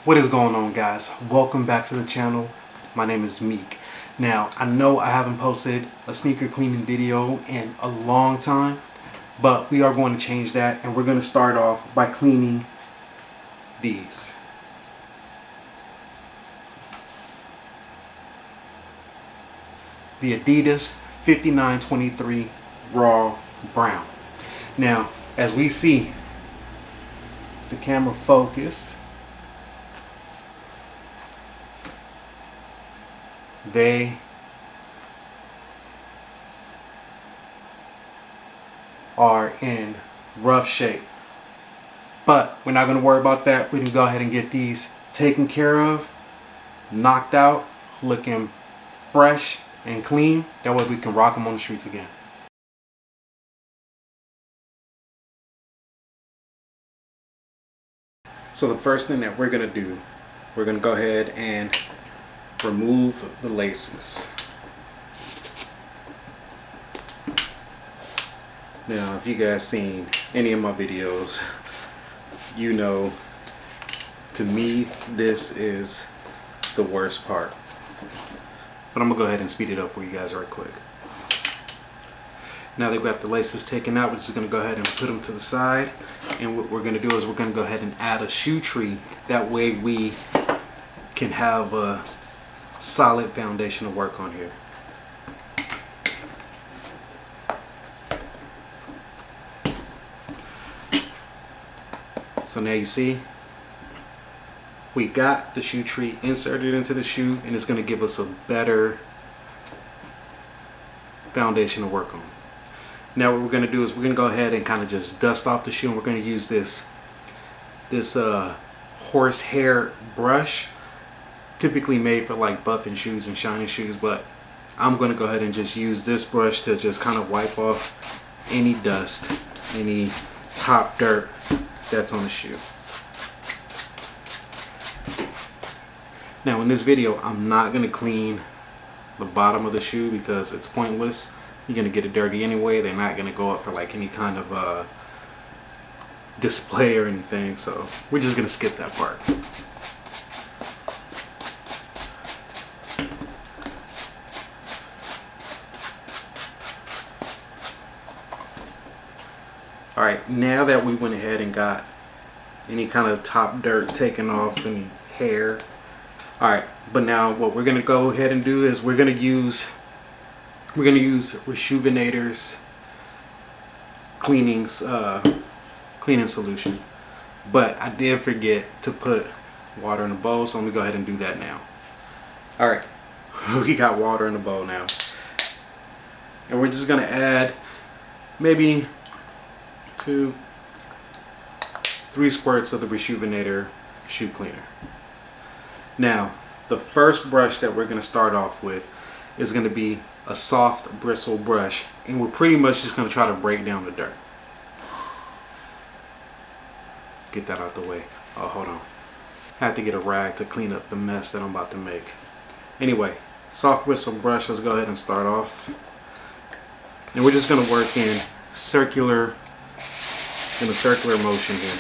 What is going on, guys? Welcome back to the channel. My name is Meek. Now, I know I haven't posted a sneaker cleaning video in a long time, but we are going to change that, and we're going to start off by cleaning these. The Adidas 5923 Raw Brown. Now, as we see, the camera focus, they are in rough shape, but we're not going to worry about that. We can go ahead and get these taken care of, knocked out, looking fresh and clean. That way we can rock them on the streets again. So the first thing that we're going to do, we're going to go ahead and remove the laces. Now, if you guys seen any of my videos, you know, to me, this is the worst part. But I'm gonna go ahead and speed it up for you guys right quick. Now they've got the laces taken out, we're just gonna go ahead and put them to the side. And what we're gonna do is we're gonna go ahead and add a shoe tree. That way we can have a solid foundation to work on here. So now you see, we got the shoe tree inserted into the shoe, and it's going to give us a better foundation to work on. Now what we're going to do is we're going to go ahead and kind of just dust off the shoe, and we're going to use this horsehair brush, typically made for like buffing shoes and shining shoes, but I'm going to go ahead and just use this brush to just kind of wipe off any dust, any top dirt that's on the shoe. Now in this video, I'm not going to clean the bottom of the shoe because it's pointless. You're going to get it dirty anyway. They're not going to go up for like any kind of display or anything, so we're just going to skip that part. Alright, now that we went ahead and got any kind of top dirt taken off, any hair. Alright, but now what we're gonna go ahead and do is we're gonna use Meakhernandez cleaning solution. But I did forget to put water in the bowl, so let me go ahead and do that now. Alright, we got water in the bowl now. And we're just gonna add maybe 2-3 squirts of the Meakhernandez shoe cleaner. Now, the first brush that we're going to start off with is going to be a soft bristle brush, and we're pretty much just going to try to break down the dirt. Get that out the way. Oh, hold on. I have to get a rag to clean up the mess that I'm about to make. Anyway, soft bristle brush, let's go ahead and start off. And we're just going to work in a circular motion here.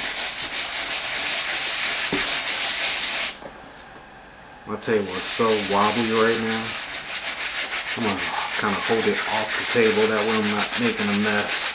My table is so wobbly right now. I'm gonna kind of hold it off the table, that way I'm not making a mess.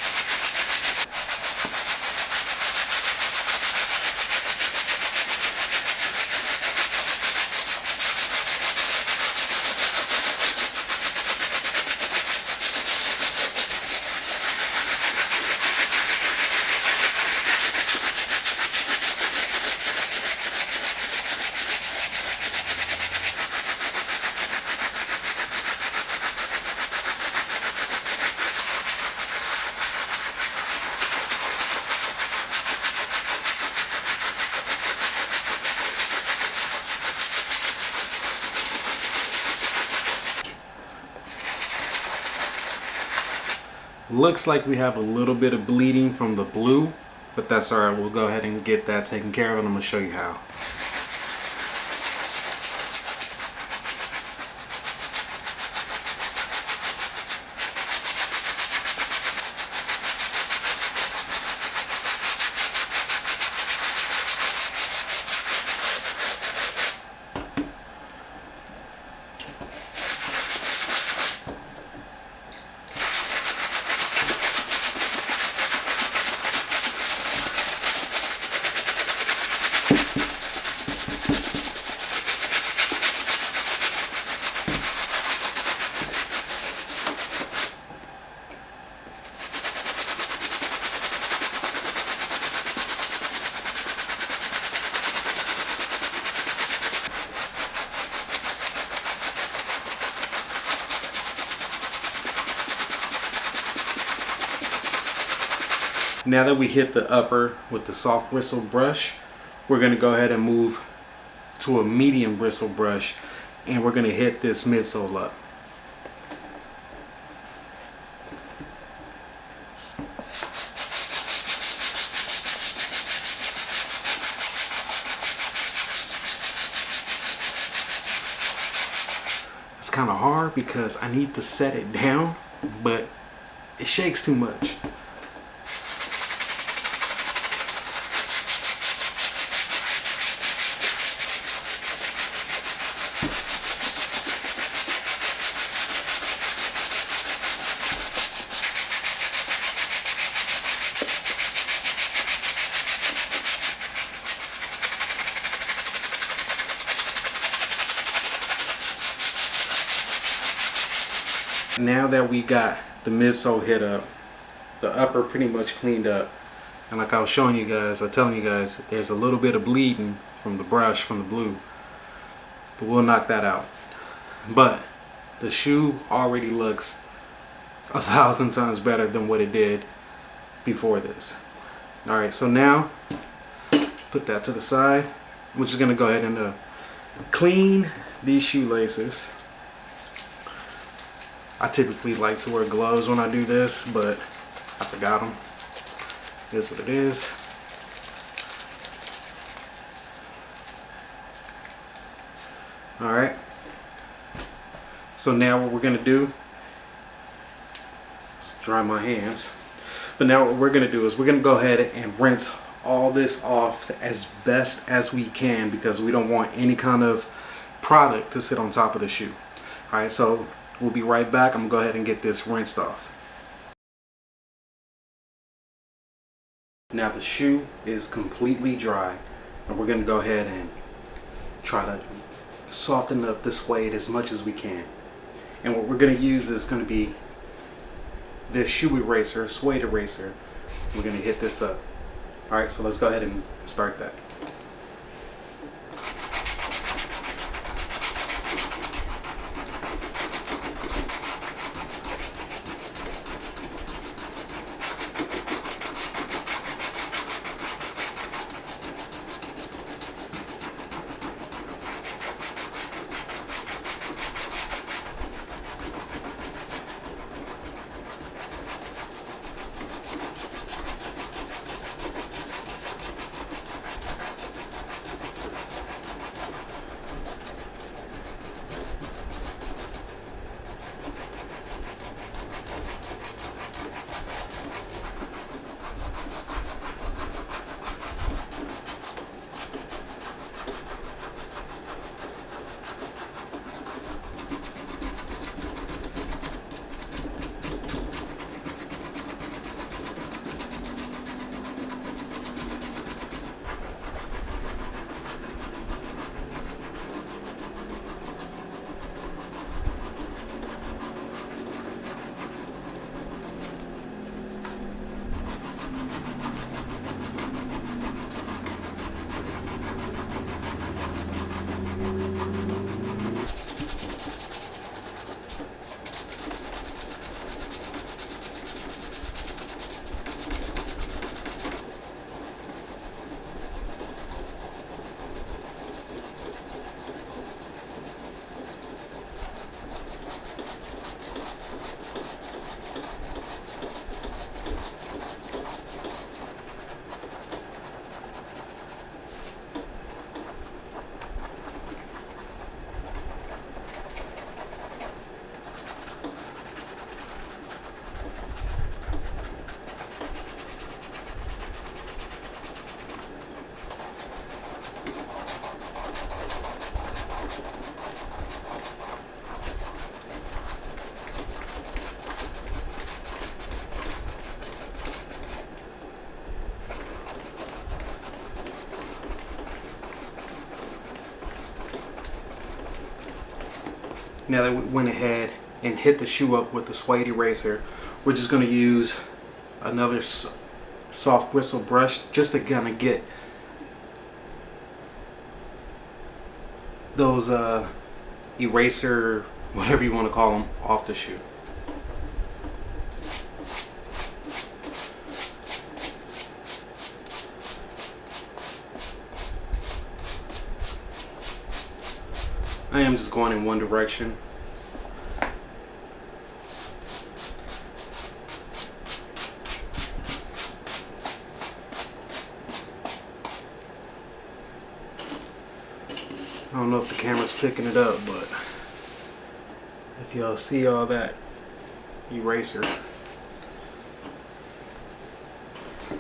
Looks like we have a little bit of bleeding from the blue, but that's alright. We'll go ahead and get that taken care of, and I'm going to show you how. Now that we hit the upper with the soft bristle brush, we're going to go ahead and move to a medium bristle brush, and we're going to hit this midsole up. It's kind of hard because I need to set it down, but it shakes too much. Now that we got the midsole hit up, the upper pretty much cleaned up, and like I was showing you guys, or telling you guys, there's a little bit of bleeding from the brush, from the blue, but we'll knock that out. But the shoe already looks 1,000 times better than what it did before this. Alright, so now put that to the side. We're just gonna go ahead and clean these shoelaces. I typically like to wear gloves when I do this, but I forgot them. It is what it is. Alright. So now what we're going to do, let's dry my hands. But now what we're going to do is we're going to go ahead and rinse all this off as best as we can, because we don't want any kind of product to sit on top of the shoe. Alright, so we'll be right back. I'm going to go ahead and get this rinsed off. Now the shoe is completely dry, and we're going to go ahead and try to soften up the suede as much as we can. And what we're going to use is going to be this shoe eraser, suede eraser. We're going to hit this up. Alright, so let's go ahead and start that. Now that we went ahead and hit the shoe up with the suede eraser, we're just going to use another soft bristle brush just to kind of get those eraser, whatever you want to call them, off the shoe. I am just going in one direction. I don't know if the camera's picking it up, but if y'all see all that eraser.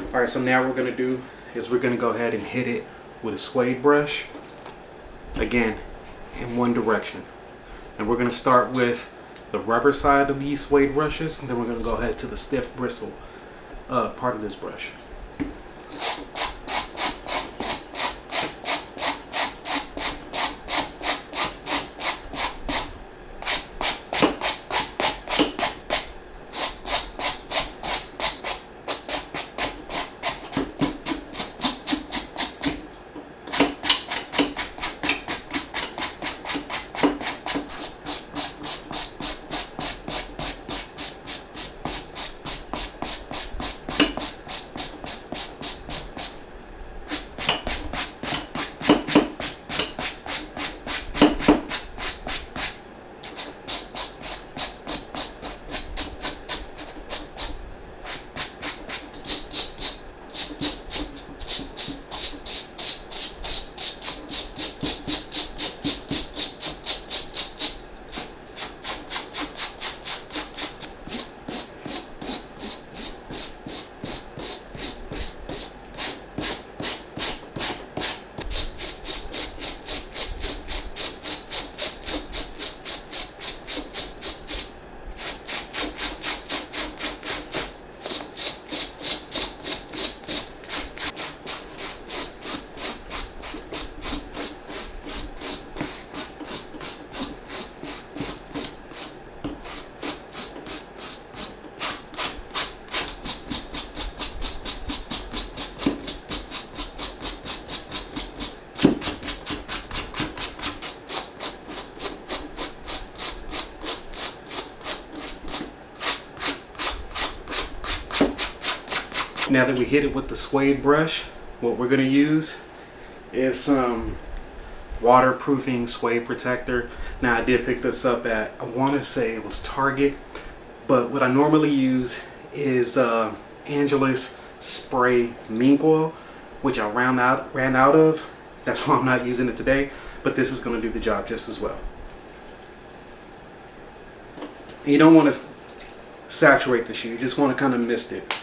Alright, so now what we're going to do is we're going to go ahead and hit it with a suede brush. Again, in one direction. And we're going to start with the rubber side of these suede brushes, and then we're going to go ahead to the stiff bristle part of this brush. Now that we hit it with the suede brush, what we're going to use is some waterproofing suede protector. Now I did pick this up at, I want to say it was Target, but what I normally use is Angelus spray mink oil, which I ran out of. That's why I'm not using it today, but this is going to do the job just as well. And you don't want to saturate the shoe, you just want to kind of mist it.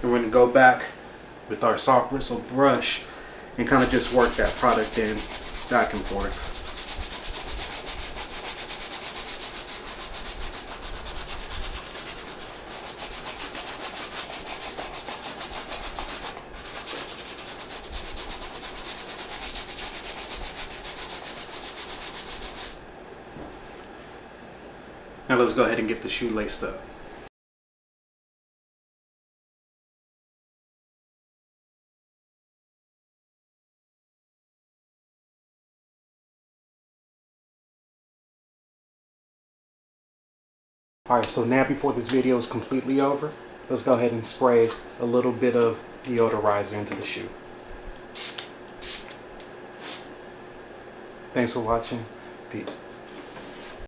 And we're going to go back with our soft bristle brush and kind of just work that product in back and forth. Now let's go ahead and get the shoe laced up. Alright, so now before this video is completely over, let's go ahead and spray a little bit of deodorizer into the shoe. Thanks for watching. Peace.